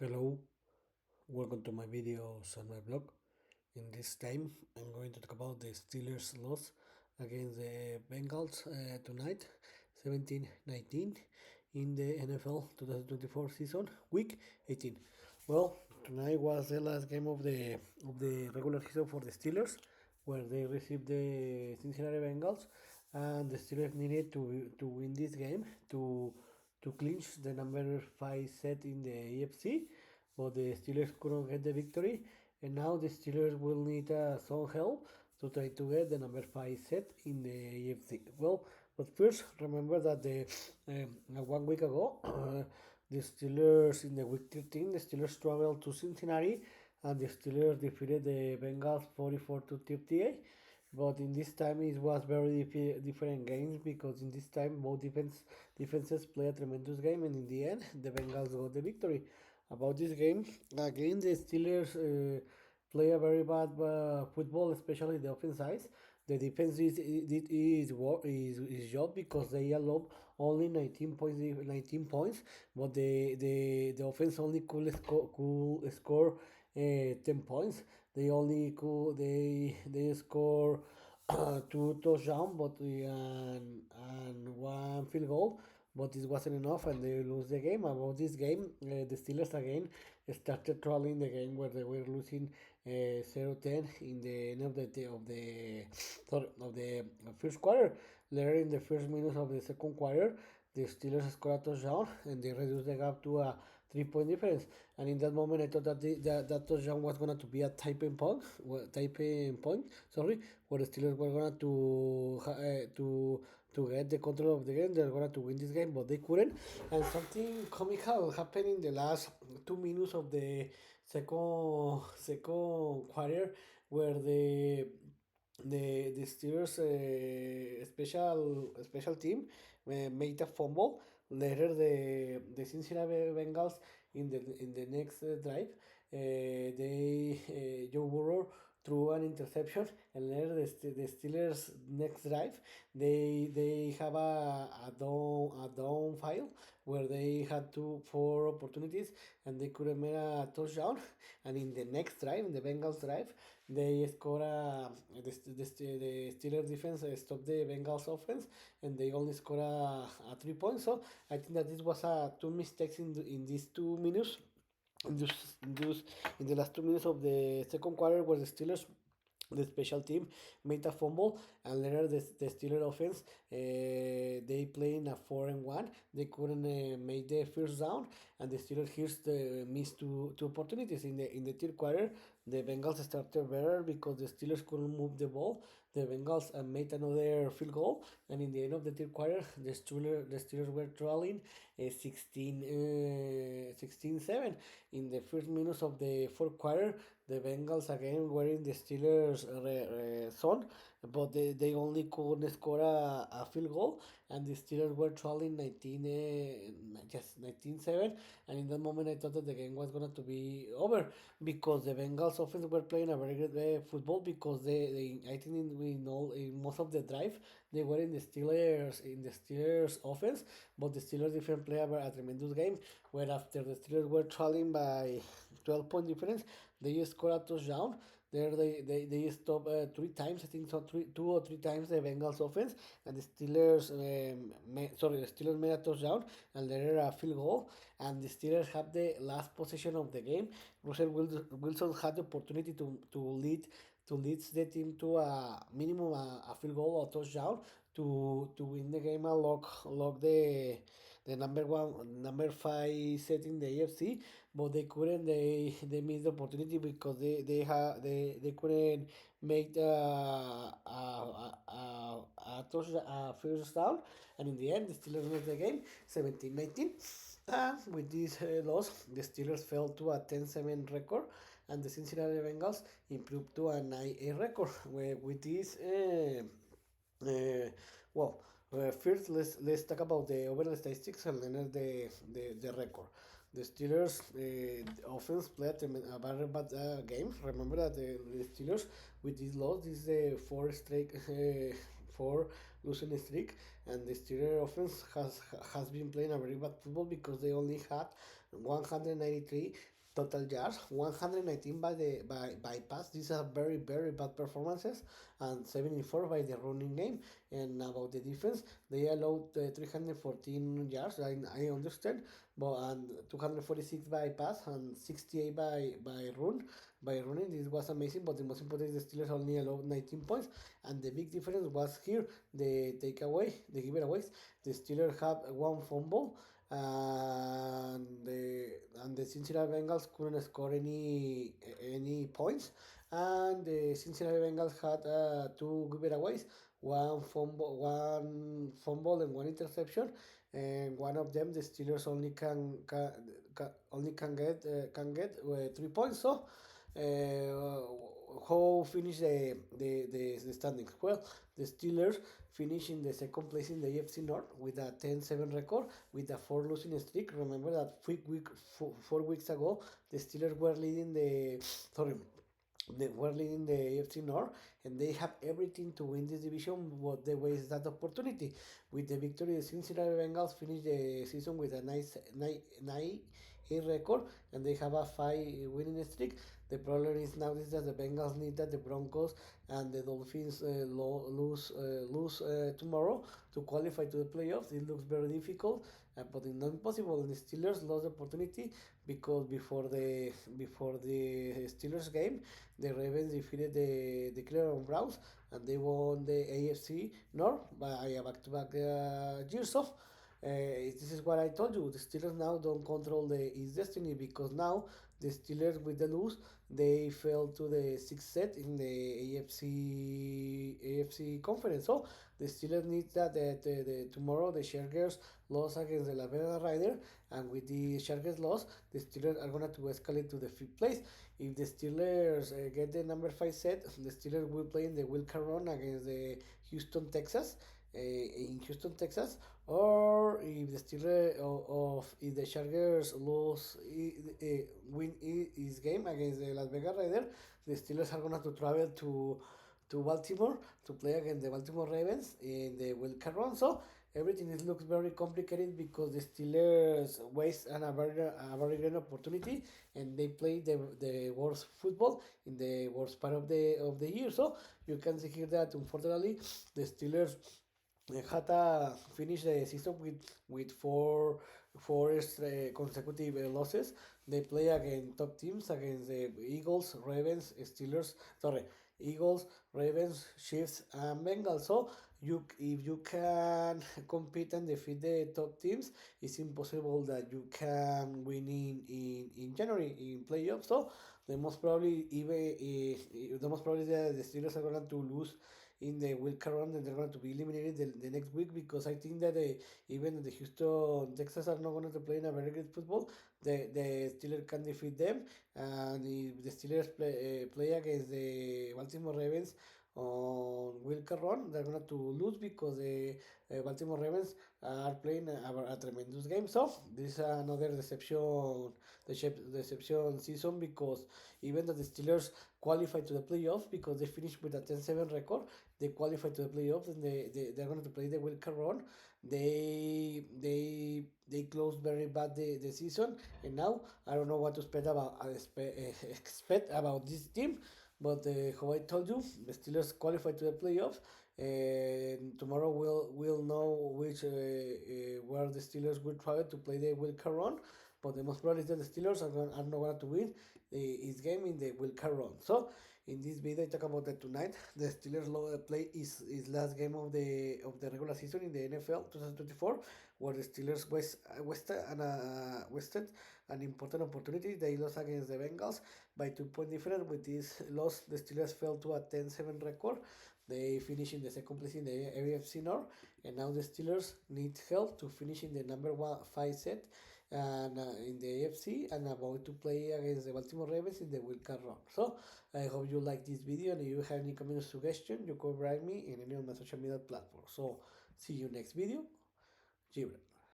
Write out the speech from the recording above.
Hello, welcome to my videos on my blog. In this time, I'm going to talk about the Steelers' loss against the Bengals tonight, 17-19, in the NFL 2024 season, week 18. Well, tonight was the last game of the regular season for the Steelers, where they received the Cincinnati Bengals, and the Steelers needed to win this game to clinch the number 5 set in the AFC, but the Steelers couldn't get the victory, and now the Steelers will need some help to try to get the number 5 set in the AFC. Well, but first, remember that the 1 week ago, the Steelers in the week 13, the Steelers traveled to Cincinnati, and the Steelers defeated the Bengals 44 to 38. But in this time it was very different games, because in this time both defenses play a tremendous game, and in the end the Bengals got the victory. About this game, again the Steelers play a very bad football, especially the offense side. The defense is job, because they allowed only 19 points, but the offense only could score 10 points. They score two touchdowns, but and one field goal, but this wasn't enough, and they lose the game. About this game, the Steelers again started trolling the game, where they were losing 0-10 in the end of the first quarter. Later, in the first minutes of the second quarter, the Steelers scored a touchdown, and they reduced the gap to a 3 point difference. And in that moment, I thought that touchdown was going to be a typing point, sorry, where the Steelers were going to get the control of the game. They're going to win this game, but they couldn't. And something comical happened in the last 2 minutes of the second quarter, where the Steelers special team made a fumble. Later, the Cincinnati Bengals in the next drive, they Joe Burrow threw an interception, and later the Steelers next drive, they have a down file, where they had four opportunities, and they couldn't make a touchdown. And in the next drive, in the Bengals drive, they score the Steelers defense stopped the Bengals offense, and they only score a 3 points. So I think that this was two mistakes in these 2 minutes, in, this, in, this, in the last 2 minutes of the second quarter, where the special team made a fumble, and later the Steelers offense, they play in a 4-1. They couldn't make the first down, and the Steelers missed two opportunities in the third quarter. The Bengals started better, because the Steelers couldn't move the ball. The Bengals made another field goal, and in the end of the third quarter, the Steelers were trailing 16-7. In the first minutes of the fourth quarter, the Bengals again were in the Steelers zone, but they only could score a field goal, and the Steelers were trailing 19-7. And in that moment, I thought that the game was going to be over, because the Bengals offense were playing a very good football, because I think in most of the drive they were in the Steelers offense, but the Steelers defense played a tremendous game, where after the Steelers were trailing by 12-point difference, they scored a touchdown. There they stopped 3 times, I think so, two or three times, the Bengals offense, and the Steelers made a touchdown, and later a field goal, and the Steelers had the last possession of the game. Russell Wilson had the opportunity to lead the team to a minimum a field goal or touchdown to win the game and lock the number 5 set in the AFC, but they couldn't. They missed the opportunity, because they couldn't make a first down, and in the end the Steelers lost the game 17-19. And with this loss, the Steelers fell to a 10-7 record, and the Cincinnati Bengals improved to a 9-8 record. With this, well, first let's talk about the overall statistics, and then the record. The Steelers offense played a very bad game. Remember that the Steelers, with this loss, this is the four losing streak, and the Steelers offense has been playing a very bad football, because they only had 193 total yards, 119 by the by pass. These are very bad performances, and 74 by the running game. And about the defense, they allowed 314 yards. I understand, but and 246 by pass and 68 by running. This was amazing, but the most important is the Steelers only allowed 19 points, and the big difference was here the takeaway, the giveaways. The Steelers have one fumble, and the Cincinnati Bengals couldn't score any points, and the Cincinnati Bengals had two giveaways, one fumble and one interception, and one of them the Steelers only can get 3 points. So how finish the standings? Well, the Steelers finish in the second place in the AFC North with a 10-7 record with a 4 losing streak. Remember that 4 weeks ago the Steelers were leading sorry they were leading the AFC North, and they have everything to win this division, but they waste that opportunity. With the victory, the Cincinnati Bengals finished the season with a nice 9-8 record, and they have a 5 winning streak. The problem is now is that the Bengals need that the Broncos and the Dolphins lose tomorrow to qualify to the playoffs. It looks very difficult, but it's not impossible. And the Steelers lost the opportunity because before the Steelers game, the Ravens defeated the Cleveland Browns, and they won the AFC North by a back-to-back years. So this is what I told you. The Steelers now don't control his destiny, because now the Steelers with the lose, they fell to the sixth set in the AFC conference. So the Steelers need that tomorrow the Chargers lost against the Las Vegas Raiders, and with the Chargers loss, the Steelers are gonna to escalate to the fifth place. If the Steelers get the number 5 set, the Steelers will play in the wild card run against the Houston, Texas, in Houston, Texas, or if the Steelers of if the Chargers win his game against the Las Vegas Raiders, the Steelers are gonna to travel to Baltimore to play against the Baltimore Ravens in the wild card run. So everything looks very complicated because the Steelers waste a very great opportunity, and they play the worst football in the worst part of the year. So you can see here that unfortunately the Steelers had finished the season with four consecutive losses. They play against top teams, against the Eagles, Ravens, Steelers. Sorry, Eagles, Ravens, Chiefs, and Bengals. So if you can compete and defeat the top teams, it's impossible that you can win in January in playoffs. So the most probably the Steelers are going to lose in the wild card round, and they're going to be eliminated the next week, because I think that even the Houston Texas are not going to play in a very good football. The Steelers can defeat them, and if the Steelers play against the Baltimore Ravens on wild card run, they're going to lose, because the Baltimore Ravens are playing a tremendous game. So this is another deception season, because even though the Steelers qualified to the playoffs because they finished with a 10-7 record, they qualified to the playoffs, and they're going to play the wild card run. They closed very bad the season, and now I don't know what to expect about this team. But how I told you, the Steelers qualified to the playoffs, and tomorrow we'll know where the Steelers will try to play the wild card run. But the most probably is that the Steelers are not going to win his game in the wild card run. So in this video, I talk about that tonight. The Steelers play is last game of the regular season in the NFL 2024, where the Steelers wasted an important opportunity. They lost against the Bengals by 2 point difference. With this loss, the Steelers fell to a 10-7 record. They finish in the second place in the AFC North, and now the Steelers need help to finish in the number 5 set and in the AFC, and about to play against the Baltimore Ravens in the wild card round. So I hope you like this video, and if you have any comment or suggestion, you can write me in any of my social media platforms. So see you next video. Gibran.